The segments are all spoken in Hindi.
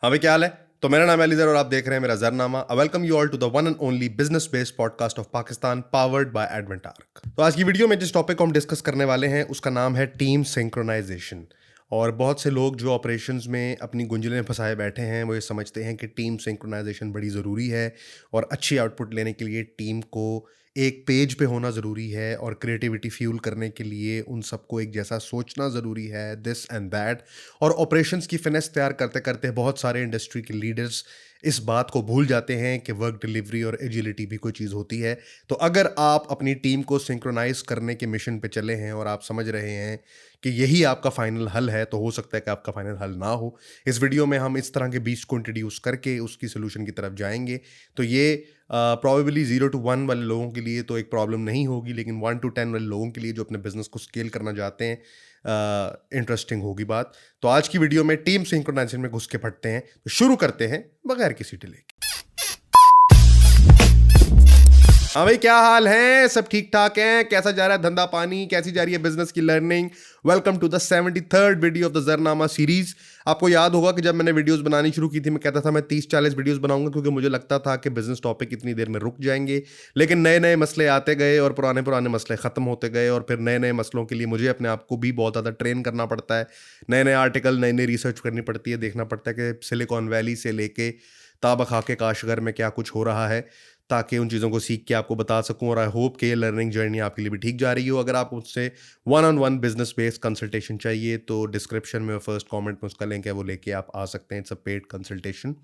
हाँ भाई, क्या हाल है? तो मेरा नाम है अलीज़र और आप देख रहे हैं मेरा ज़रनामा। Welcome you all to the one and only business based podcast of Pakistan, powered by Adventark. तो आज की वीडियो में जिस टॉपिक को हम डिस्कस करने वाले हैं उसका नाम है टीम सिंक्रोनाइजेशन। और बहुत से लोग जो ऑपरेशंस में अपनी गुंजलें फंसाए बैठे हैं वो ये समझते हैं कि टीम सिंक्रोनाइजेशन बड़ी ज़रूरी है और अच्छी आउटपुट लेने के लिए टीम को एक पेज पे होना ज़रूरी है और क्रिएटिविटी फ्यूल करने के लिए उन सबको एक जैसा सोचना ज़रूरी है, दिस एंड दैट। और ऑपरेशंस की फिनेस तैयार करते करते बहुत सारे इंडस्ट्री के लीडर्स इस बात को भूल जाते हैं कि वर्क डिलीवरी और एजिलिटी भी कोई चीज़ होती है। तो अगर आप अपनी टीम को सिंक्रोनाइज करने के मिशन पे चले हैं और आप समझ रहे हैं कि यही आपका फाइनल हल है, तो हो सकता है कि आपका फाइनल हल ना हो। इस वीडियो में हम इस तरह के बीच को इंट्रोड्यूस करके उसकी सोल्यूशन की तरफ जाएंगे। तो ये प्रॉबेबली 0 to 1 वाले लोगों के लिए तो एक प्रॉब्लम नहीं होगी, लेकिन 1 to 10 वाले लोगों के लिए जो अपने बिजनेस को स्केल करना चाहते हैं, इंटरेस्टिंग होगी बात। तो आज की वीडियो में टीम सिंक्रोनाइजेशन में घुस के फटते हैं। तो शुरू करते हैं बगैर किसी डिले के। हाँ भाई, क्या हाल है? सब ठीक ठाक हैं? कैसा जा रहा है धंधा पानी? कैसी जा रही है बिजनेस की learning? Welcome to the 73rd video of the जरनामा सीरीज। आपको याद होगा कि जब मैंने वीडियोस बनानी शुरू की थी, मैं कहता था मैं 30-40 वीडियोस बनाऊंगा, क्योंकि मुझे लगता था कि बिजनेस टॉपिक इतनी देर में रुक जाएंगे। लेकिन नए नए मसले आते गए और पुराने पुराने मसले खत्म होते गए, और फिर नए नए मसलों के लिए मुझे अपने आप को भी बहुत ज़्यादा ट्रेन करना पड़ता है। नए नए आर्टिकल, नई नई रिसर्च करनी पड़ती है, देखना पड़ता है कि सिलिकॉन वैली से लेके ताबा खा के काशगर में क्या कुछ हो रहा है, ताकि उन चीज़ों को सीख के आपको बता सकूं। और आई होप कि ये लर्निंग जर्नी आपके लिए भी ठीक जा रही हो। अगर आपको मुझसे 1-on-1 बिजनेस बेस्ड कंसल्टेशन चाहिए तो डिस्क्रिप्शन में फर्स्ट कमेंट में उसका लिंक है, वो लेके आप आ सकते हैं। It's a paid consultation.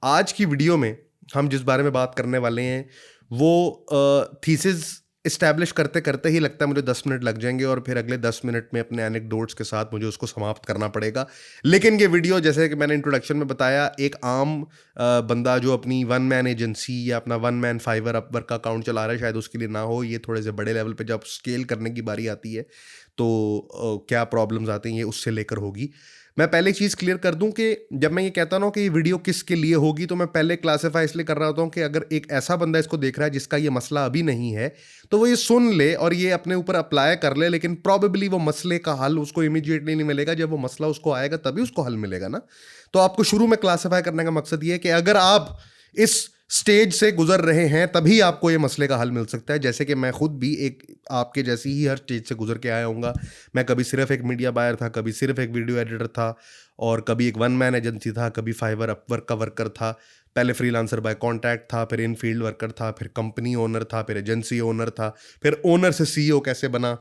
आज की वीडियो में हम जिस बारे में बात करने वाले हैं वो थीसिस इस्टेब्लिश करते करते ही लगता है मुझे 10 मिनट लग जाएंगे, और फिर अगले 10 मिनट में अपने एनेक्डोट्स के साथ मुझे उसको समाप्त करना पड़ेगा। लेकिन ये वीडियो, जैसे कि मैंने इंट्रोडक्शन में बताया, एक आम बंदा जो अपनी वन मैन एजेंसी या अपना वन मैन फाइवर अपवर्क का अकाउंट चला रहा है, शायद उसके लिए ना हो। ये थोड़े से बड़े लेवल पे जब स्केल करने की बारी आती है तो क्या प्रॉब्लम्स आती हैं, ये उससे लेकर होगी। मैं पहले चीज़ क्लियर कर दूं कि जब मैं ये कहता हूं कि ये वीडियो किसके लिए होगी, तो मैं पहले क्लासीफाई इसलिए कर रहा होता हूं कि अगर एक ऐसा बंदा इसको देख रहा है जिसका ये मसला अभी नहीं है, तो वो ये सुन ले और ये अपने ऊपर अप्लाई कर ले। लेकिन प्रॉबेबली वो मसले का हल उसको इमीडिएटली नहीं मिलेगा। जब वो मसला उसको आएगा तभी उसको हल मिलेगा ना। तो आपको शुरू में क्लासीफाई करने का मकसद ये है कि अगर आप इस स्टेज से गुजर रहे हैं तभी आपको ये मसले का हल मिल सकता है। जैसे कि मैं खुद भी एक आपके जैसी ही हर स्टेज से गुजर के आया हूँगा। मैं कभी सिर्फ एक मीडिया बायर था, कभी सिर्फ एक वीडियो एडिटर था, और कभी एक वन मैन एजेंसी था, कभी फाइवर अपवर्क का वर्कर था। पहले फ्रीलांसर बाय कॉन्ट्रैक्ट था, फिर इन फील्ड वर्कर था, फिर कंपनी ओनर था, फिर एजेंसी ओनर था, फिर ओनर से सीईओ कैसे बना,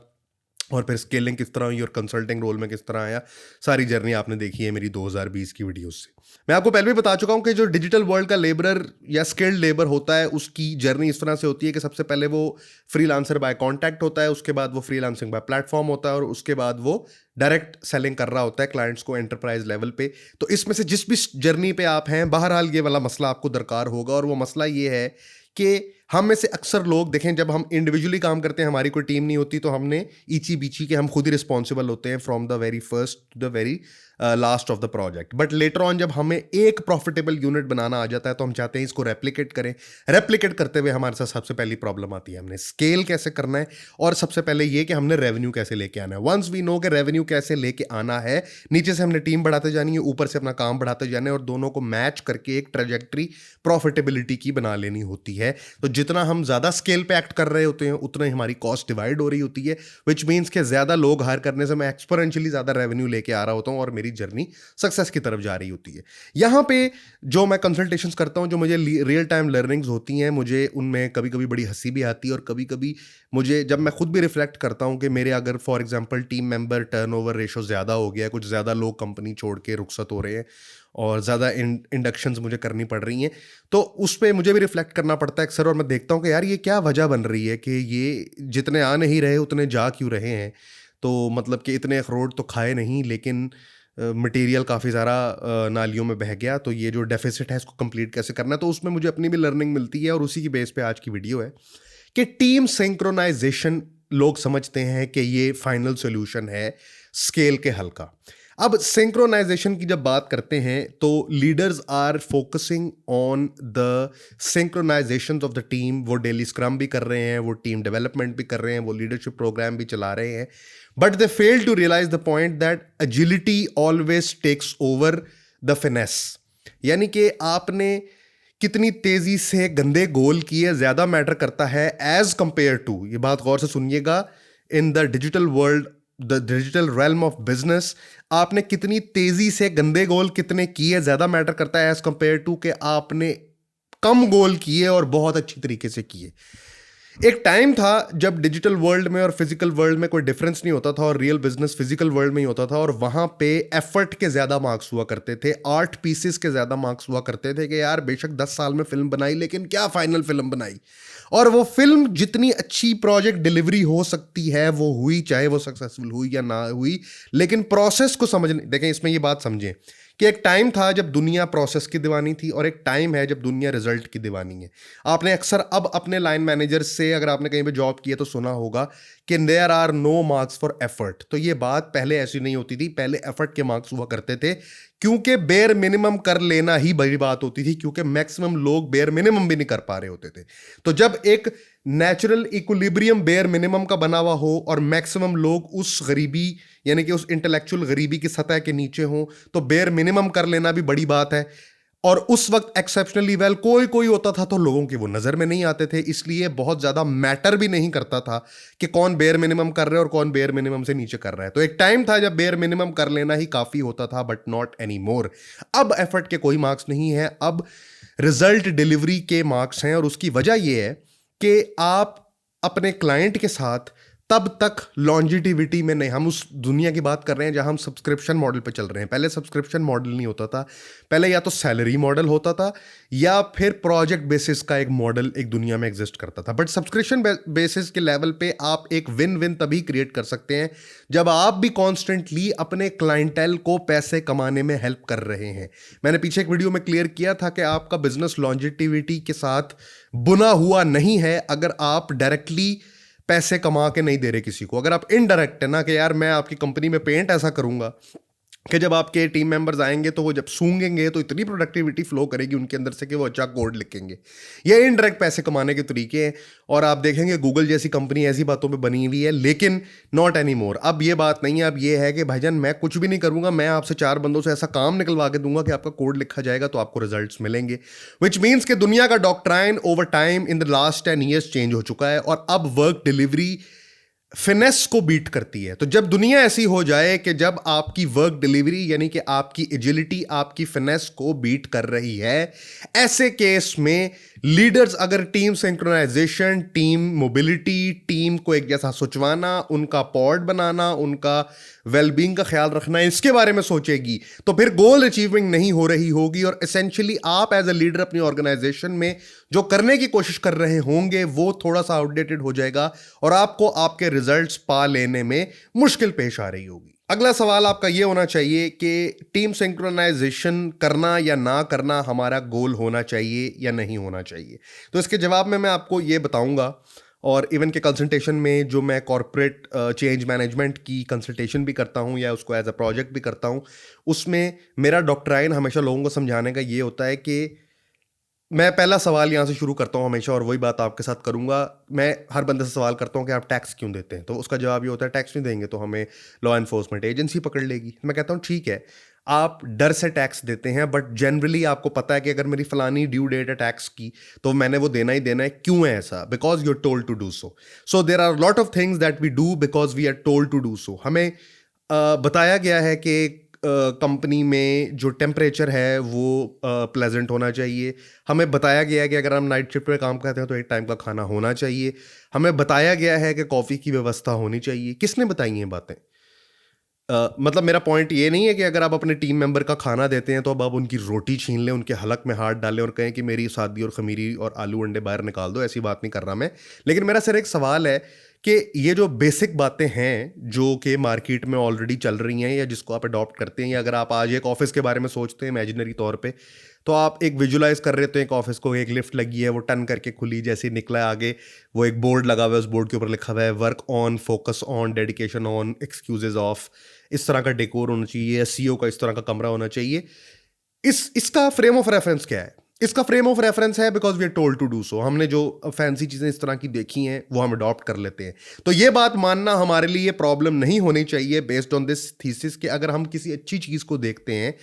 और फिर स्केलिंग किस तरह हुई और कंसल्टिंग रोल में किस तरह आया। सारी जर्नी आपने देखी है मेरी 2020 की वीडियोस से। मैं आपको पहले भी बता चुका हूं कि जो डिजिटल वर्ल्ड का लेबरर या स्किल्ड लेबर होता है उसकी जर्नी इस तरह से होती है कि सबसे पहले वो फ्रीलांसर बाय कॉन्टैक्ट होता है, उसके बाद वो फ्रीलांसिंग बाय प्लेटफॉर्म होता है, और उसके बाद वो डायरेक्ट सेलिंग कर रहा होता है क्लाइंट्स को एंटरप्राइज लेवल पे। तो इसमें से जिस भी जर्नी पे आप हैं, बहरहाल ये वाला मसला आपको दरकार होगा। और वो मसला ये है कि हम में से अक्सर लोग देखें, जब हम इंडिविजुअली काम करते हैं, हमारी कोई टीम नहीं होती, तो हमने ईची बीची के हम खुद ही रिस्पॉन्सिबल होते हैं from the very first to the very last of the project. But later on जब हमें एक प्रॉफिटेबल यूनिट बनाना आ जाता है तो हम चाहते हैं इसको रेप्लिकेट करें। रेप्लिकेट करते हुए हमारे साथ सबसे पहली प्रॉब्लम आती है, हमने स्केल कैसे करना है, और सबसे पहले ये कि हमने रेवेन्यू कैसे लेके आना है। वंस वी नो कि रेवेन्यू कैसे लेके आना है, नीचे से हमने टीम बढ़ाते जानी है, ऊपर से अपना काम बढ़ाते जाना है, और दोनों को मैच करके एक ट्रेजेक्ट्री प्रॉफिटेबिलिटी की बना लेनी होती है। तो जितना हम ज़्यादा स्केल पे एक्ट कर रहे होते हैं उतना ही हमारी कॉस्ट डिवाइड हो रही होती है, विच मीन्स कि ज़्यादा लोग हायर करने से मैं एक्सपोनेंशियली ज़्यादा रेवेन्यू लेके आ रहा होता हूँ और मेरी जर्नी सक्सेस की तरफ जा रही होती है। यहाँ पे जो मैं कंसल्टेशंस करता हूँ, जो मुझे रियल टाइम लर्निंग्स होती हैं, मुझे उनमें कभी कभी बड़ी हंसी भी आती है, और कभी कभी मुझे, जब मैं खुद भी रिफ्लेक्ट करता हूँ कि मेरे अगर for example team member turnover ratio ज़्यादा हो गया, कुछ ज़्यादा लोग कंपनी छोड़ के रुखसत हो रहे हैं और ज़्यादा इंडक्शंस मुझे करनी पड़ रही हैं, तो उस पर मुझे भी रिफ्लेक्ट करना पड़ता है अक्सर। और मैं देखता हूँ कि यार ये क्या वजह बन रही है कि ये जितने आ नहीं रहे उतने जा क्यों रहे हैं। तो मतलब कि इतने अखरोट तो खाए नहीं, लेकिन मटेरियल काफ़ी सारा नालियों में बह गया। तो ये जो डेफिसिट है इसको कंप्लीट कैसे करना है, तो उसमें मुझे अपनी भी लर्निंग मिलती है, और उसी की बेस पे आज की वीडियो है कि टीम सिंक्रोनाइजेशन लोग समझते हैं कि ये फाइनल सॉल्यूशन है स्केल के हल का। अब सिंक्रोनाइजेशन की जब बात करते हैं तो leaders are focusing on the synchronisation of the team. वो डेली स्क्रम भी कर रहे हैं, वो टीम डेवलपमेंट भी कर रहे हैं, वो लीडरशिप प्रोग्राम भी चला रहे हैं, but they fail to realise the point that agility always takes over the finesse. यानी कि आपने कितनी तेजी से गंदे गोल किए ज्यादा मैटर करता है एज कंपेयर टू, ये बात गौर से सुनिएगा, in the digital world, the digital realm of business, आपने कितनी तेजी से गंदे गोल कितने किए ज्यादा मैटर करता है एज कंपेयर टू कि आपने कम गोल किए और बहुत अच्छी तरीके से किए। एक टाइम था जब डिजिटल वर्ल्ड में और फिजिकल वर्ल्ड में कोई डिफरेंस नहीं होता था और रियल बिजनेस फिजिकल वर्ल्ड में ही होता था, और वहां पे एफर्ट के ज्यादा मार्क्स हुआ करते थे, आर्ट पीसेस के ज्यादा मार्क्स हुआ करते थे कि यार बेशक 10 साल में फिल्म बनाई लेकिन क्या फाइनल फिल्म बनाई, और वो फिल्म जितनी अच्छी प्रोजेक्ट डिलीवरी हो सकती है वो हुई, चाहे वो सक्सेसफुल हुई या ना हुई, लेकिन प्रोसेस को समझने, देखें इसमें ये बात समझें कि एक टाइम था जब दुनिया प्रोसेस की दीवानी थी और एक टाइम है जब दुनिया रिजल्ट की दीवानी है। आपने अक्सर अब अपने लाइन मैनेजर से, अगर आपने कहीं पे जॉब की है तो सुना होगा कि there are no marks for effort. तो ये बात पहले ऐसी नहीं होती थी, पहले एफर्ट के मार्क्स हुआ करते थे, क्योंकि बेयर मिनिमम कर लेना ही बड़ी बात होती थी, क्योंकि मैक्सिमम लोग बेयर मिनिमम भी नहीं कर पा रहे होते थे। तो जब एक नेचुरल इक्विलिब्रियम बेयर मिनिमम का बना हुआ हो और मैक्सिमम लोग उस गरीबी यानी कि उस इंटेलेक्चुअल गरीबी की सतह के नीचे हो, तो बेयर मिनिमम कर लेना भी बड़ी बात है। और उस वक्त एक्सेप्शनली वेल कोई कोई होता था तो लोगों के वो नज़र में नहीं आते थे, इसलिए बहुत ज़्यादा मैटर भी नहीं करता था कि कौन बेयर मिनिमम कर रहा है और कौन बेयर मिनिमम से नीचे कर रहा है। तो एक टाइम था जब बेयर मिनिमम कर लेना ही काफ़ी होता था, बट नॉट एनी मोर। अब एफर्ट के कोई मार्क्स नहीं है, अब रिजल्ट डिलीवरी के मार्क्स हैं, और उसकी वजह यह है कि आप अपने क्लाइंट के साथ तब तक लॉन्जिटिविटी में नहीं, हम उस दुनिया की बात कर रहे हैं जहां हम सब्सक्रिप्शन मॉडल पे चल रहे हैं। पहले सब्सक्रिप्शन मॉडल नहीं होता था, पहले या तो सैलरी मॉडल होता था या फिर प्रोजेक्ट बेसिस का एक मॉडल एक दुनिया में एग्जिस्ट करता था। बट सब्सक्रिप्शन बेसिस के लेवल पे आप एक विन विन तभी क्रिएट कर सकते हैं जब आप भी कॉन्स्टेंटली अपने क्लाइंटेल को पैसे कमाने में हेल्प कर रहे हैं। मैंने पीछे एक वीडियो में क्लियर किया था कि आपका बिजनेस लॉन्जिटिविटी के साथ बुना हुआ नहीं है अगर आप डायरेक्टली पैसे कमा के नहीं दे रहे किसी को। अगर आप इनडायरेक्ट है ना कि यार मैं आपकी कंपनी में पेंट ऐसा करूंगा कि जब आपके टीम मेंबर्स आएंगे तो वो जब सूंघेंगे तो इतनी प्रोडक्टिविटी फ्लो करेगी उनके अंदर से कि वो अच्छा कोड लिखेंगे। ये इनडायरेक्ट पैसे कमाने के तरीके हैं, और आप देखेंगे गूगल जैसी कंपनी ऐसी बातों पे बनी हुई है, लेकिन नॉट एनी मोर। अब ये बात नहीं है, अब ये है कि भाईजान मैं कुछ भी नहीं करूंगा, मैं आपसे 4 बंदों से ऐसा काम निकलवा के दूंगा कि आपका कोड लिखा जाएगा तो आपको रिजल्ट्स मिलेंगे। विच मीन्स कि दुनिया का doctrine over time in the last 10 years change हो चुका है, और अब वर्क डिलीवरी फिनेस को बीट करती है। तो जब दुनिया ऐसी हो जाए कि जब आपकी वर्क डिलीवरी यानी कि आपकी एजिलिटी आपकी फिनेस को बीट कर रही है, ऐसे केस में लीडर्स अगर team synchronisation, team mobility, team को एक जैसा सोचवाना, उनका पॉड बनाना, उनका वेलबींग का ख्याल रखना, इसके बारे में सोचेगी तो फिर गोल अचीविंग नहीं हो रही होगी, और एसेंशियली आप एज अ लीडर अपनी ऑर्गेनाइजेशन में जो करने की कोशिश कर रहे होंगे वो थोड़ा सा आउटडेटेड हो जाएगा और आपको आपके रिजल्ट्स पा लेने में मुश्किल पेश आ रही होगी। अगला सवाल आपका यह होना चाहिए कि टीम सिंक्रोनाइजेशन करना या ना करना हमारा गोल होना चाहिए या नहीं होना चाहिए। तो इसके जवाब में मैं आपको ये बताऊंगा, और इवन के कंसल्टेशन में जो मैं कॉर्पोरेट चेंज मैनेजमेंट की कंसल्टेशन भी करता हूं या उसको एज अ प्रोजेक्ट भी करता हूं, उसमें मेरा डॉक्ट्राइन हमेशा लोगों को समझाने का ये होता है कि मैं पहला सवाल यहाँ से शुरू करता हूँ हमेशा, और वही बात आपके साथ करूँगा। मैं हर बंदे से सवाल करता हूँ कि आप टैक्स क्यों देते हैं, तो उसका जवाब ये होता है टैक्स नहीं देंगे तो हमें लॉ एनफोर्समेंट एजेंसी पकड़ लेगी। मैं कहता हूँ ठीक है, आप डर से टैक्स देते हैं, बट जनरली आपको पता है कि अगर मेरी फलानी ड्यू डेट है टैक्स की तो मैंने वो देना ही देना है। क्यों है ऐसा? Because you are told to do so. So there are lot of things that we do because we are told to do so. हमें बताया गया है कि कंपनी में जो टेम्परेचर है वो प्लेजेंट होना चाहिए। हमें बताया गया है कि अगर हम नाइट शिफ्ट में काम करते हैं तो एक टाइम का खाना होना चाहिए। हमें बताया गया है कि कॉफ़ी की व्यवस्था होनी चाहिए। किसने बताई हैं बातें? मतलब मेरा पॉइंट ये नहीं है कि अगर आप अपने टीम मेंबर का खाना देते हैं तो अब आप उनकी रोटी छीन लें, उनके हलक में हाथ डालें और कहें कि मेरी सादी और खमीरी और आलू अंडे बाहर निकाल दो। ऐसी बात नहीं कर रहा मैं, लेकिन मेरा सिर्फ एक सवाल है कि ये जो बेसिक बातें हैं जो कि मार्केट में ऑलरेडी चल रही हैं या जिसको आप अडॉप्ट करते हैं, या अगर आप आज एक ऑफिस के बारे में सोचते हैं इमेजिनरी तौर पे, तो आप एक विजुलाइज कर रहे थे एक ऑफिस को, एक लिफ्ट लगी है, वो टर्न करके खुली, जैसे निकला आगे वो एक बोर्ड लगा हुआ है, उस बोर्ड के ऊपर लिखा हुआ है work on, focus on, dedication on, excuses of. इस तरह का डेकोर होना चाहिए, सीईओ का इस तरह का कमरा होना चाहिए। इसका फ्रेम ऑफ रेफरेंस क्या है? इसका फ्रेम ऑफ रेफरेंस है because we are told to do so. हमने जो फैंसी चीज़ें इस तरह की देखी हैं वो हम अडॉप्ट कर लेते हैं। तो ये बात मानना हमारे लिए प्रॉब्लम नहीं होनी चाहिए बेस्ड ऑन दिस थीसिस कि अगर हम किसी अच्छी चीज़ को देखते हैं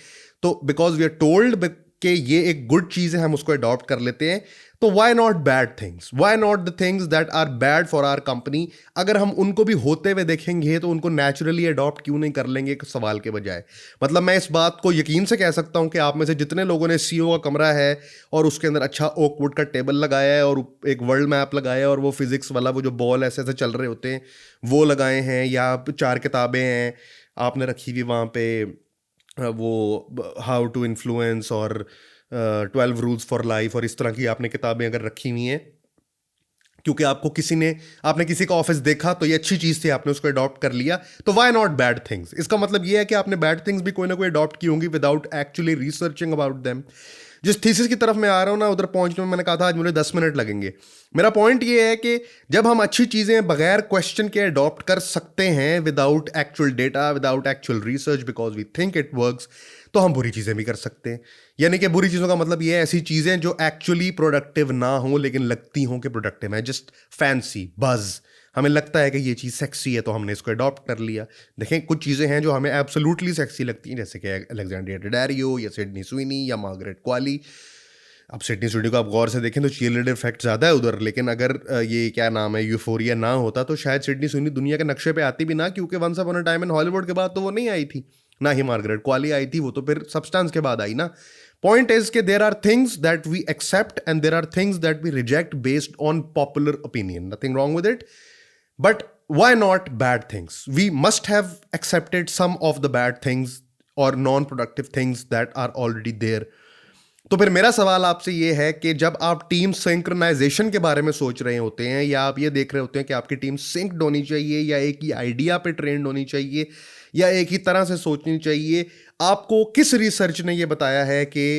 तो बिकॉज वी आर टोल्ड कि ये एक गुड चीज़ है हम उसको अडॉप्ट कर लेते हैं। तो why not bad things, why not the things that are bad for our company, अगर हम उनको भी होते हुए देखेंगे तो उनको नेचुरली अडॉप्ट क्यों नहीं कर लेंगे एक सवाल के बजाय। मतलब मैं इस बात को यकीन से कह सकता हूं कि आप में से जितने लोगों ने सीईओ का कमरा है और उसके अंदर अच्छा ओक वुड का टेबल लगाया है और एक वर्ल्ड मैप लगाया है और वो फिजिक्स वाला वो जो बॉल ऐसे ऐसे चल रहे होते हैं वो लगाए हैं, या 4 किताबें हैं आपने रखी हुई वहाँ पे, वो हाउ टू इन्फ्लुएंस और 12 रूल्स फॉर लाइफ और इस तरह की आपने किताबें अगर रखी हुई हैं क्योंकि आपने किसी का ऑफिस देखा तो ये अच्छी चीज़ थी, आपने उसको अडॉप्ट कर लिया, तो वाई नॉट बैड थिंग्स। इसका मतलब ये है कि आपने बैड थिंग्स भी कोई ना कोई अडॉप्ट की होंगी without actually researching about them. जिस थीसिस की तरफ मैं आ रहा हूँ ना उधर पहुंचने में मैंने कहा था आज मुझे 10 मिनट लगेंगे। मेरा पॉइंट ये है कि जब हम अच्छी चीज़ें बगैर क्वेश्चन के अडॉप्ट कर सकते हैं without actual data, without actual research, because we think it works, तो हम बुरी चीज़ें भी कर सकते हैं। यानी कि बुरी चीज़ों का मतलब ये है ऐसी चीज़ें जो एक्चुअली प्रोडक्टिव ना हो लेकिन लगती हों कि प्रोडक्टिव है, जस्ट फैंसी बज़। हमें लगता है कि ये चीज़ सेक्सी है तो हमने इसको अडॉप्ट कर लिया। देखें कुछ चीज़ें हैं जो हमें एब्सोल्युटली सेक्सी लगती हैं, जैसे कि अलेक्जेंड्रिया डेडारियो या सिडनी स्विनी या मार्गरेट क्वाली। अब सिडनी स्विनी को आप गौर से देखें तो चीयरलीडर इफेक्ट ज़्यादा है उधर, लेकिन अगर ये क्या नाम है यूफोरिया ना होता तो शायद सिडनी स्विनी दुनिया के नक्शे पे आती भी ना, क्योंकि once upon a time in Hollywood के बाद तो वो नहीं आई थी, ना ही मार्गरेट क्वाली आई थी, वो तो फिर सब्सटेंस के बाद आई ना। पॉइंट इज के there are things that we accept and there are things that we reject based on popular opinion, nothing wrong with it, but why not bad things? We must have accepted some of the bad things or non-productive things that are already there. तो फिर मेरा सवाल आपसे ये है कि जब आप टीम सिंक्रोनाइजेशन के बारे में सोच रहे होते हैं या आप ये देख रहे होते हैं कि आपकी टीम सिंक्ड होनी चाहिए या एक ही आइडिया पे ट्रेंड होनी चाहिए या एक ही तरह से सोचनी चाहिए, आपको किस रिसर्च ने ये बताया है कि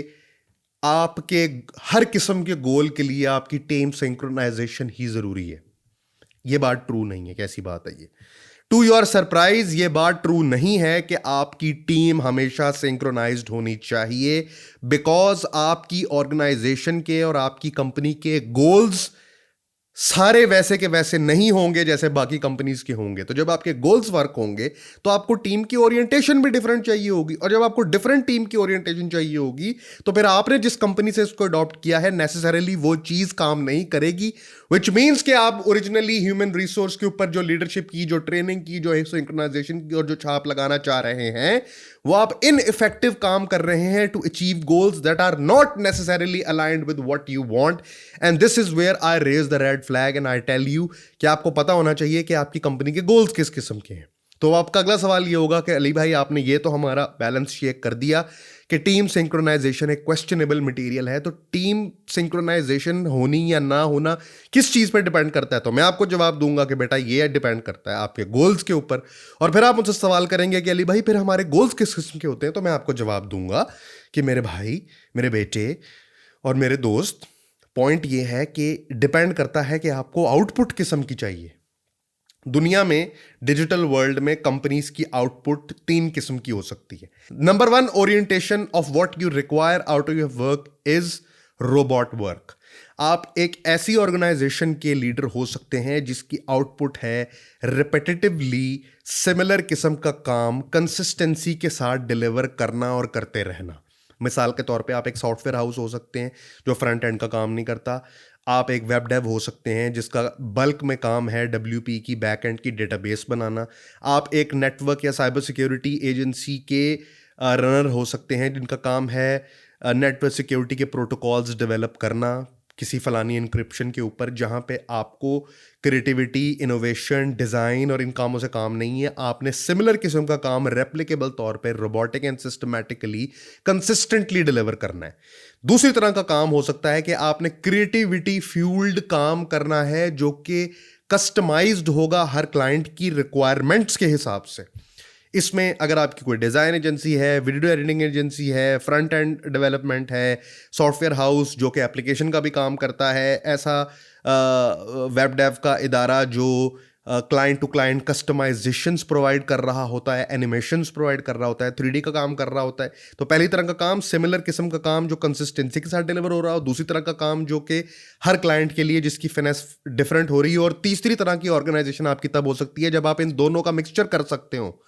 आपके हर किस्म के गोल के लिए आपकी टीम सिंक्रोनाइजेशन ही ज़रूरी है? ये बात ट्रू नहीं है। कैसी बात है ये? टू योर सरप्राइज ये बात ट्रू नहीं है कि आपकी टीम हमेशा सिंक्रोनाइज्ड होनी चाहिए, बिकॉज आपकी ऑर्गेनाइजेशन के और आपकी कंपनी के गोल्स सारे वैसे के वैसे नहीं होंगे जैसे बाकी कंपनीज के होंगे। तो जब आपके गोल्स वर्क होंगे तो आपको टीम की ओरिएंटेशन भी डिफरेंट चाहिए होगी, और जब आपको डिफरेंट टीम की ओरिएंटेशन चाहिए होगी तो फिर आपने जिस कंपनी से इसको अडॉप्ट किया है नेसेसरीली वो चीज काम नहीं करेगी, विच मीन्स कि आप ओरिजिनली ह्यूमन रिसोर्स के ऊपर जो लीडरशिप की, जो ट्रेनिंग की, जो सिंक्रोनाइजेशन की और जो छाप लगाना चाह रहे हैं वो आप इनइफेक्टिव काम कर रहे हैं to achieve goals that are not necessarily aligned with what you want. And this is where I raise the red flag and I tell you कि आपको पता होना चाहिए कि आपकी कंपनी के गोल्स किस किस्म के हैं। तो आपका अगला सवाल ये होगा कि अली भाई आपने ये तो हमारा बैलेंस शेक कर दिया कि टीम सिंक्रोनाइजेशन एक क्वेश्चनेबल मटेरियल है, तो टीम सिंक्रोनाइजेशन होनी या ना होना किस चीज़ पर डिपेंड करता है? तो मैं आपको जवाब दूंगा कि बेटा ये डिपेंड करता है आपके गोल्स के ऊपर। और फिर आप मुझसे सवाल करेंगे कि अली भाई फिर हमारे गोल्स किस किस्म के होते हैं? तो मैं आपको जवाब दूंगा कि मेरे भाई, मेरे बेटे और मेरे दोस्त, पॉइंट ये है कि डिपेंड करता है कि आपको आउटपुट किस्म की चाहिए। दुनिया में डिजिटल वर्ल्ड में कंपनीज की आउटपुट 3 किस्म की हो सकती है। Number 1, orientation of what you require out of your work is robot work. आप एक ऐसी ऑर्गेनाइजेशन के लीडर हो सकते हैं जिसकी आउटपुट है रिपीटेटिवली सिमिलर किस्म का काम कंसिस्टेंसी के साथ डिलीवर करना और करते रहना। मिसाल के तौर पे आप एक सॉफ्टवेयर हाउस हो सकते हैं जो फ्रंट एंड का काम नहीं करता। आप एक वेब डेव हो सकते हैं जिसका बल्क में काम है WP की बैक एंड की डेटाबेस बनाना। आप एक नेटवर्क या साइबर सिक्योरिटी एजेंसी के रनर हो सकते हैं जिनका काम है नेटवर्क सिक्योरिटी के प्रोटोकॉल्स डेवलप करना किसी फलानी इंक्रिप्शन के ऊपर, जहाँ पे आपको क्रिएटिविटी, इनोवेशन, डिज़ाइन और इन कामों से काम नहीं है। आपने सिमिलर किस्म का काम रेप्लिकेबल तौर पे robotic and systematically consistently deliver करना है। दूसरी तरह का काम हो सकता है कि आपने क्रिएटिविटी फ्यूल्ड काम करना है जो कि कस्टमाइज्ड होगा हर क्लाइंट की रिक्वायरमेंट्स के हिसाब से। इसमें अगर आपकी कोई डिज़ाइन एजेंसी है, वीडियो एडिटिंग एजेंसी है, फ्रंट एंड डेवलपमेंट है, सॉफ्टवेयर हाउस जो कि एप्लीकेशन का भी काम करता है, ऐसा वेब डेव का इदारा जो client to client customisations provide कर रहा होता है, एनिमेशंस प्रोवाइड कर रहा होता है, 3D का काम कर रहा होता है। तो पहली तरह का काम सिमिलर किस्म का काम जो कंसिस्टेंसी के साथ डिलीवर हो रहा हो, दूसरी तरह का काम जो कि हर क्लाइंट के लिए जिसकी फिनेस डिफरेंट हो रही है, और तीसरी तरह की ऑर्गेनाइजेशन आपकी तब हो सकती है जब आप इन दोनों का मिक्सचर कर सकते हो।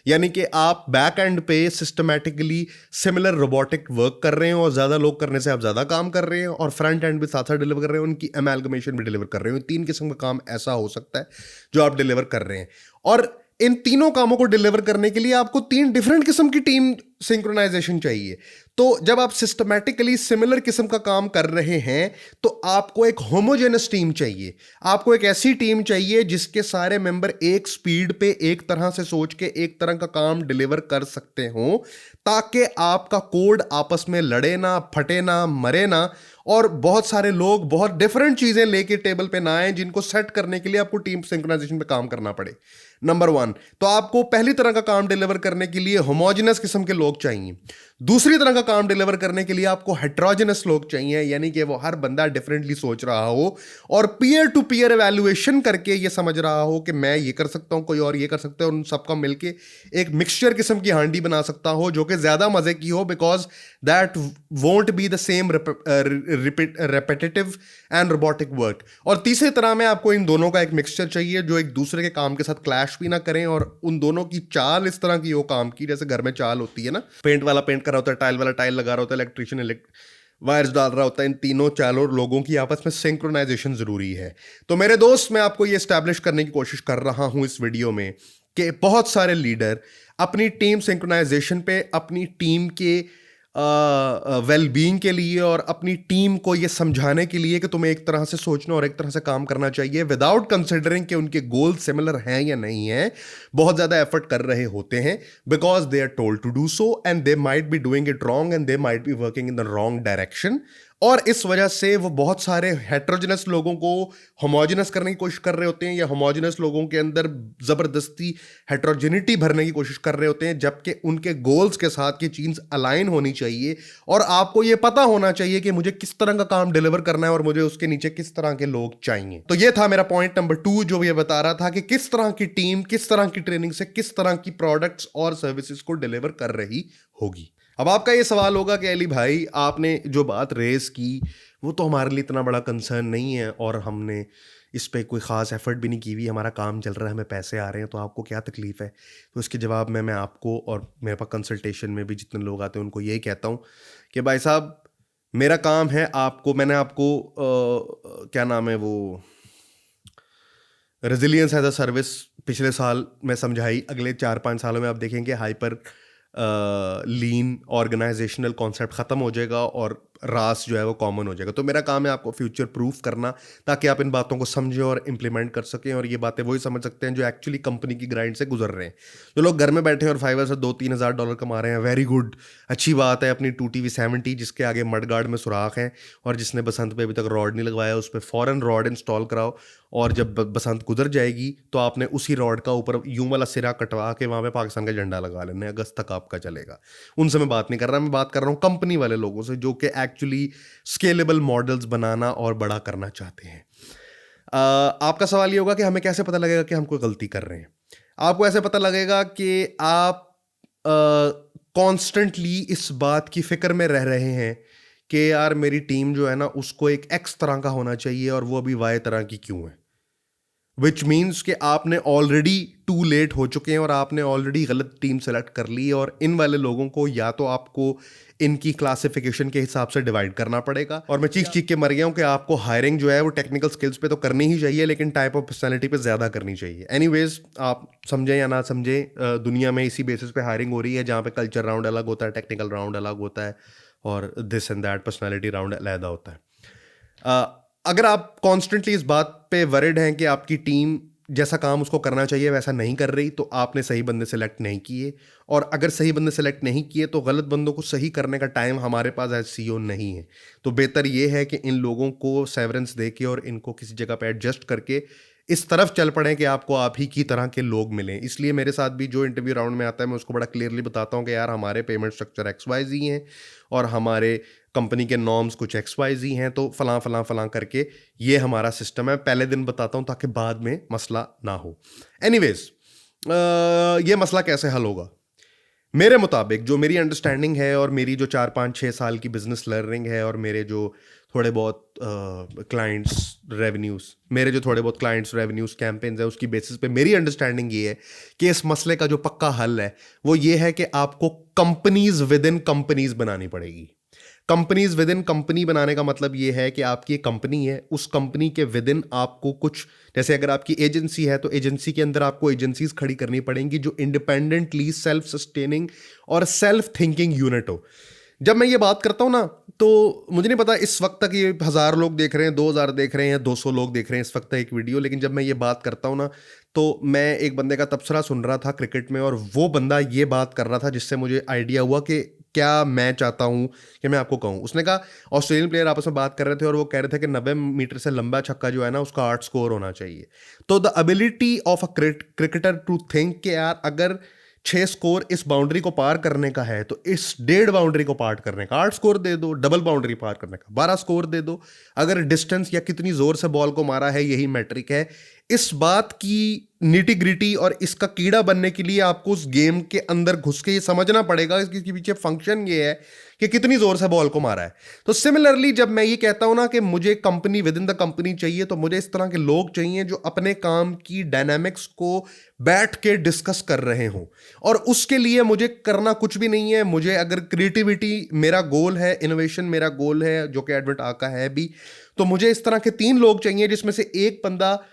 यानी कि आप बैक एंड पे सिस्टमैटिकली सिमिलर रोबोटिक वर्क कर रहे हो और ज़्यादा लोग करने से आप ज़्यादा काम कर रहे हो, और फ्रंट एंड भी साथ साथ डिलीवर कर रहे हो, उनकी एमैलगमेशन भी डिलीवर कर रहे हो। तीन किस्म का काम ऐसा हो सकता है जो आप डिलीवर कर रहे हैं, और इन तीनों कामों को डिलीवर करने के लिए आपको तीन डिफरेंट किस्म की टीम सिंक्रोनाइजेशन चाहिए। तो जब आप सिस्टमैटिकली सिमिलर किस्म का काम कर रहे हैं तो आपको एक होमोजेनस टीम चाहिए। आपको एक ऐसी टीम चाहिए जिसके सारे मेंबर एक स्पीड पे एक तरह से सोच के एक तरह का काम डिलीवर कर सकते हो, ताकि आपका कोड आपस में लड़े ना, फटे ना, मरे ना, और बहुत सारे लोग बहुत डिफरेंट चीजें लेके टेबल पे ना आए जिनको सेट करने के लिए आपको टीम सिंक्रोनाइजेशन पे काम करना पड़े। नंबर वन, तो आपको पहली तरह का काम डिलीवर करने के लिए होमोजेनस किस्म के लोग चाहिए। दूसरी तरह का काम डिलीवर करने के लिए आपको हेट्रोजेनस लोग चाहिए, यानी कि वो हर बंदा डिफरेंटली सोच रहा हो और पीयर टू पीयर एवेल्युएशन करके ये समझ रहा हो कि मैं ये कर सकता हूं, कोई और ये कर सकता है, और उन सबका मिलके एक मिक्सचर किस्म की हांडी बना सकता हो जो कि ज्यादा मजे की हो, because that won't be the same repetitive and robotic work. और तीसरी तरह में आपको इन दोनों का एक मिक्सचर चाहिए जो एक दूसरे के काम के साथ क्लैश भी ना करें, और उन दोनों की चाल इस तरह की हो काम की जैसे घर में चाल होती है ना, पेंट वाला पेंट कर रहा होता है, टाइल वाला टाइल लगा रहा होता है, इलेक्ट्रिशियन वायर्स डाल रहा होता है। इन तीनों चालों लोगों की आपस में सिंक्रोनाइजेशन जरूरी है। तो मेरे दोस्त, मैं आपको ये एस्टैब्लिश करने की कोशिश कर रहा हूं इस वीडियो में कि बहुत सारे लीडर अपनी टीम सिंक्रोनाइजेशन पे, अपनी टीम के वेल बीइंग के लिए और अपनी टीम को ये समझाने के लिए कि तुम्हें एक तरह से सोचना और एक तरह से काम करना चाहिए, विदाउट कंसिडरिंग कि उनके गोल सिमिलर हैं या नहीं हैं, बहुत ज़्यादा एफर्ट कर रहे होते हैं, because they are told to do so and they might be doing it wrong and they might be working in the wrong direction. और इस वजह से वो बहुत सारे हेट्रोजेनस लोगों को होमोजेनस करने की कोशिश कर रहे होते हैं, या होमोजेनस लोगों के अंदर जबरदस्ती हेट्रोजेनिटी भरने की कोशिश कर रहे होते हैं, जबकि उनके गोल्स के साथ ये चीज अलाइन होनी चाहिए। और आपको ये पता होना चाहिए कि मुझे किस तरह का काम डिलीवर करना है और मुझे उसके नीचे किस तरह के लोग चाहिए। तो ये था मेरा पॉइंट नंबर 2, जो ये बता रहा था कि किस तरह की टीम किस तरह की ट्रेनिंग से किस तरह की प्रोडक्ट्स और सर्विसेज को डिलीवर कर रही होगी। अब आपका ये सवाल होगा कि अली भाई, आपने जो बात रेस की वो तो हमारे लिए इतना बड़ा कंसर्न नहीं है और हमने इस पे कोई ख़ास एफर्ट भी नहीं की हुई, हमारा काम चल रहा है, हमें पैसे आ रहे हैं, तो आपको क्या तकलीफ़ है? तो इसके जवाब में मैं आपको और मेरे पास कंसल्टेशन में भी जितने लोग आते हैं उनको यही कहता हूँ कि भाई साहब, मेरा काम है आपको, मैंने आपको क्या नाम है वो, रेजिलियंस एज अ सर्विस पिछले साल में समझाई। अगले 4-5 सालों में आप देखेंगे हाइपर लीन ऑर्गेनाइजेशनल कॉन्सेप्ट ख़त्म हो जाएगा और रास जो है वो कॉमन हो जाएगा। तो मेरा काम है आपको फ्यूचर प्रूफ करना, ताकि आप इन बातों को समझें और इम्प्लीमेंट कर सकें, और ये बातें वही समझ सकते हैं जो एक्चुअली कंपनी की ग्राइंड से गुजर रहे हैं। जो लोग घर में बैठे हैं और फाइवर से $2-3 हज़ार कमा रहे हैं, वेरी गुड, अच्छी बात है। अपनी 2TV70 जिसके आगे मडगार्ड में सुराख है और जिसने बसंत पे अभी तक रॉड नहीं लगवाया, उस पर फ़ौरन रॉड इंस्टॉल कराओ, और जब बसंत गुजर जाएगी तो आपने उसी रॉड का ऊपर यूं वाला सिरा कटवा के वहाँ पे पाकिस्तान का झंडा लगा लेना है, अगस्त तक आपका चलेगा। उनसे मैं बात नहीं कर रहा, मैं बात कर रहा हूँ कंपनी वाले लोगों से जो कि एक्चुअली स्केलेबल मॉडल्स बनाना और बड़ा करना चाहते हैं। आपका सवाल ये होगा कि हमें कैसे पता लगेगा कि हम कोई गलती कर रहे हैं? आपको ऐसे पता लगेगा कि आप कॉन्स्टेंटली इस बात की फिक्र में रह रहे हैं कि यार मेरी टीम जो है ना उसको एक एक्स तरह का होना चाहिए और वो अभी वाई तरह की क्यों है, विच मीन्स कि आपने ऑलरेडी टू लेट हो चुके हैं और आपने ऑलरेडी गलत टीम सेलेक्ट कर ली है। और इन वाले लोगों को या तो आपको इनकी क्लासिफिकेशन के हिसाब से डिवाइड करना पड़ेगा, और मैं चीख चीख के मर गया हूं कि आपको हायरिंग जो है वो टेक्निकल स्किल्स पे तो करनी ही चाहिए, लेकिन टाइप ऑफ पर्सनैलिटी पे ज़्यादा करनी चाहिए। एनीवेज, आप समझें या ना समझें, दुनिया में इसी बेसिस पे हायरिंग हो रही है, जहाँ पे कल्चर राउंड अलग होता है, टेक्निकल राउंड अलग होता है, और this and that personality round अलग होता है। अगर आप कॉन्स्टेंटली इस बात पे वरिड हैं कि आपकी टीम जैसा काम उसको करना चाहिए वैसा नहीं कर रही, तो आपने सही बंदे सेलेक्ट नहीं किए, और अगर सही बंदे सेलेक्ट नहीं किए तो गलत बंदों को सही करने का टाइम हमारे पास एज CEO नहीं है। तो बेहतर ये है कि इन लोगों को सेवरेंस दे के और इनको किसी जगह पे एडजस्ट करके इस तरफ चल पड़ें कि आपको आप ही की तरह के लोग मिलें। इसलिए मेरे साथ भी जो इंटरव्यू राउंड में आता है मैं उसको बड़ा क्लियरली बताता हूँ कि यार हमारे पेमेंट स्ट्रक्चर XYZ हैं और हमारे कंपनी के नॉर्म्स कुछ XYZ हैं, तो फलां फलां फलां करके ये हमारा सिस्टम है। पहले दिन बताता हूँ ताकि बाद में मसला ना हो। एनीवेज, ये मसला कैसे हल होगा? मेरे मुताबिक जो मेरी अंडरस्टैंडिंग है और मेरी जो 4-5-6 साल की बिजनेस लर्निंग है और मेरे जो थोड़े बहुत क्लाइंट्स रेवेन्यूज कैंपेन्स है, उसकी बेसिस पे मेरी अंडरस्टैंडिंग ये है कि इस मसले का जो पक्का हल है वो ये है कि आपको कंपनीज विद इन कंपनीज बनानी पड़ेगी। कंपनीज विद इन कंपनी बनाने का मतलब ये है कि आपकी एक कंपनी है, उस कंपनी के विद इन आपको कुछ, जैसे अगर आपकी एजेंसी है तो एजेंसी के अंदर आपको एजेंसीज खड़ी करनी पड़ेंगी जो इंडिपेंडेंटली सेल्फ सस्टेनिंग और सेल्फ थिंकिंग यूनिट हो। जब मैं ये बात करता हूँ ना, तो मुझे नहीं पता इस वक्त तक ये 1000 लोग देख रहे हैं, 2000 देख रहे हैं, 200 लोग देख रहे हैं इस वक्त तक एक वीडियो, लेकिन जब मैं ये बात करता हूँ ना, तो मैं एक बंदे का तबसरा सुन रहा था क्रिकेट में, और वो बंदा ये बात कर रहा था जिससे मुझे आइडिया हुआ कि क्या मैं चाहता हूँ कि मैं आपको कहूँ। उसने कहा, ऑस्ट्रेलियन प्लेयर आपस में बात कर रहे थे और वो कह रहे थे कि 90 मीटर से लंबा छक्का जो है ना उसका 8 स्कोर होना चाहिए। तो the ability of a cricketer to think कि यार अगर 6 स्कोर इस बाउंड्री को पार करने का है तो इस 1.5 बाउंड्री को पार करने का 8 स्कोर दे दो, डबल बाउंड्री पार करने का 12 स्कोर दे दो। अगर डिस्टेंस या कितनी जोर से बॉल को मारा है यही मैट्रिक है। इस बात की निटी ग्रिटी और इसका कीड़ा बनने के लिए आपको उस गेम के अंदर घुस के ये समझना पड़ेगा इसके पीछे फंक्शन ये है कि कितनी जोर से बॉल को मारा है। तो सिमिलरली जब मैं ये कहता हूं ना कि मुझे company with in the company चाहिए, तो मुझे इस तरह के लोग चाहिए जो अपने काम की डायनामिक्स को बैठ के डिस्कस कर रहे हों। और उसके लिए मुझे करना कुछ भी नहीं है। मुझे अगर क्रिएटिविटी मेरा गोल है, इनोवेशन मेरा गोल है, जो कि एडवेंट आका है भी, तो मुझे इस तरह के 3 लोग चाहिए जिसमें से एक बंदा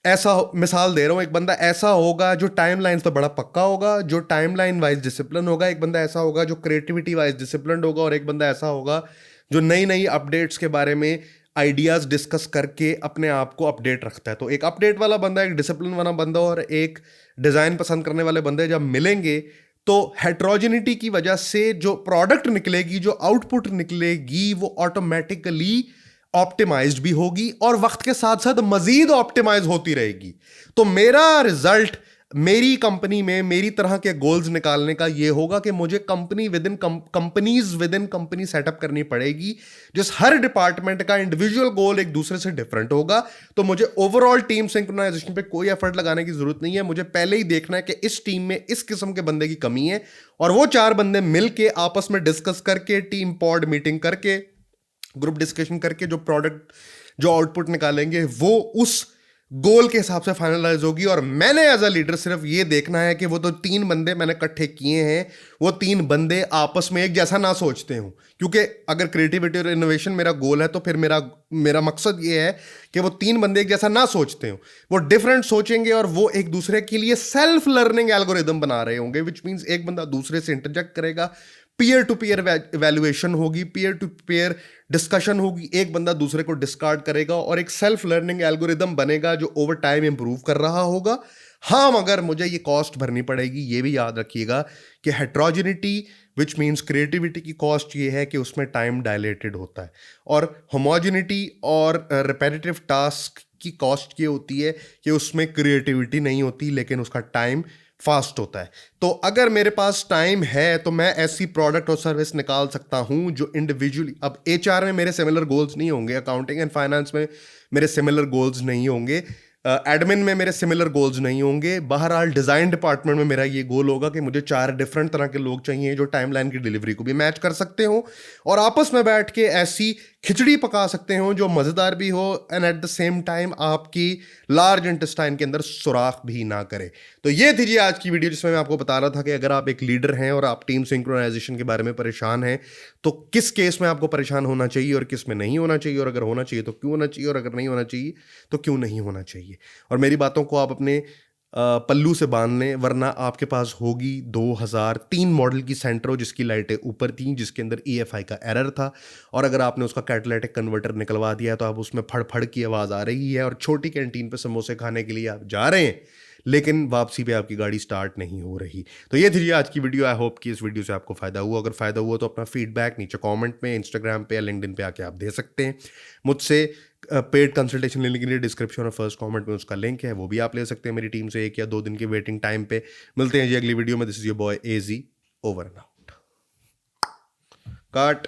ऐसा, मिसाल दे रहा हूं, एक बंदा ऐसा होगा जो टाइमलाइन पे बड़ा पक्का होगा, जो टाइमलाइन वाइज डिसिप्लिन होगा, एक बंदा ऐसा होगा जो क्रिएटिविटी वाइज डिसिप्लिन होगा, और एक बंदा ऐसा होगा जो नई नई अपडेट्स के बारे में आइडियाज डिस्कस करके अपने आप को अपडेट रखता है। तो एक अपडेट वाला बंदा, एक डिसिप्लिन वाला बंदा और एक डिजाइन पसंद करने वाले बंदे जब मिलेंगे तो हेट्रोजेनिटी की वजह से जो प्रोडक्ट निकलेगी, जो आउटपुट निकलेगी, वो ऑटोमेटिकली ऑप्टिमाइज्ड भी होगी और वक्त के साथ साथ मजीद ऑप्टिमाइज होती रहेगी। तो मेरा रिजल्ट मेरी कंपनी में मेरी तरह के गोल्स निकालने का ये होगा कि मुझे company with in companies with in company setup करनी पड़ेगी, जिस हर डिपार्टमेंट का इंडिविजुअल गोल एक दूसरे से डिफरेंट होगा। तो मुझे ओवरऑल टीम सिंक्रोनाइजेशन पे कोई एफर्ट लगाने की जरूरत नहीं है। मुझे पहले ही देखना है कि इस टीम में इस किस्म के बंदे की कमी है, और वो 4 बंदे मिलके आपस में डिस्कस करके, टीम पॉड मीटिंग करके, ग्रुप डिस्कशन करके जो प्रोडक्ट, जो आउटपुट निकालेंगे वो उस गोल के हिसाब से फाइनलाइज होगी। और मैंने एज अ लीडर सिर्फ ये देखना है कि वो तो 3 बंदे मैंने इकट्ठे किए हैं, वो 3 बंदे आपस में एक जैसा ना सोचते हो। क्योंकि अगर क्रिएटिविटी और इनोवेशन मेरा गोल है तो फिर मेरा मकसद ये है कि वो 3 बंदे एक जैसा ना सोचते हो, वो डिफरेंट सोचेंगे और वो एक दूसरे के लिए सेल्फ लर्निंग एल्गोरिदम बना रहे होंगे, विच मीन्स एक बंदा दूसरे से इंटरजेक्ट करेगा, पीयर टू पीयर वैल्यूएशन होगी, पीयर टू पीयर डिस्कशन होगी, एक बंदा दूसरे को डिस्कार्ड करेगा और एक सेल्फ लर्निंग एल्गोरिदम बनेगा जो ओवर टाइम इंप्रूव कर रहा होगा। हाँ, मगर मुझे ये कॉस्ट भरनी पड़ेगी। ये भी याद रखिएगा कि हेट्रोजेनिटी विच मीन्स क्रिएटिविटी की कॉस्ट ये है कि उसमें टाइम डायलेटेड होता है, और होमोजेनिटी और रिपेटिटिव टास्क की कॉस्ट ये होती है कि उसमें क्रिएटिविटी नहीं होती लेकिन उसका टाइम फास्ट होता है। तो अगर मेरे पास टाइम है तो मैं ऐसी प्रोडक्ट और सर्विस निकाल सकता हूं जो इंडिविजुअली, अब HR में मेरे सिमिलर गोल्स नहीं होंगे, अकाउंटिंग एंड फाइनेंस में मेरे सिमिलर गोल्स नहीं होंगे, एडमिन में मेरे सिमिलर गोल्स नहीं होंगे, बहरहाल डिज़ाइन डिपार्टमेंट में मेरा ये गोल होगा कि मुझे 4 डिफरेंट तरह के लोग चाहिए जो टाइमलाइन की डिलीवरी को भी मैच कर सकते हो और आपस में बैठ के ऐसी खिचड़ी पका सकते हो जो मज़ेदार भी हो and at the same time आपकी लार्ज इंटेस्टाइन के अंदर सुराख भी ना करे। तो ये थी जी आज की वीडियो, जिसमें मैं आपको बता रहा था कि अगर आप एक लीडर हैं और आप टीम सिंक्रोनाइजेशन के बारे में परेशान हैं तो किस केस में आपको परेशान होना चाहिए और किस में नहीं होना चाहिए, और अगर होना चाहिए तो क्यों होना चाहिए, और अगर नहीं होना चाहिए तो क्यों नहीं होना चाहिए। और मेरी बातों को आप अपने पल्लू से बांध लें, वरना आपके पास होगी 2003 मॉडल की सेंट्रो जिसकी लाइटें ऊपर थी, जिसके अंदर EFI का एरर था, और अगर आपने उसका कैटालिटिक कन्वर्टर निकलवा दिया तो अब उसमें फड़ फड़ की आवाज़ आ रही है और छोटी कैंटीन पे समोसे खाने के लिए आप जा रहे हैं लेकिन वापसी पे आपकी गाड़ी स्टार्ट नहीं हो रही। तो ये थी आज की वीडियो। आई होप कि इस वीडियो से आपको फ़ायदा हुआ। अगर फ़ायदा हुआ तो अपना फीडबैक नीचे कमेंट में, इंस्टाग्राम पे या लिंक्डइन पे आके आप दे सकते हैं। मुझसे पेड कंसल्टेशन लेने के लिए डिस्क्रिप्शन और फर्स्ट कमेंट में उसका लिंक है, वो भी आप ले सकते हैं मेरी टीम से 1 या 2 दिन की वेटिंग टाइम पे। मिलते हैं जी अगली वीडियो में। This is your boy AG, over and out. काट।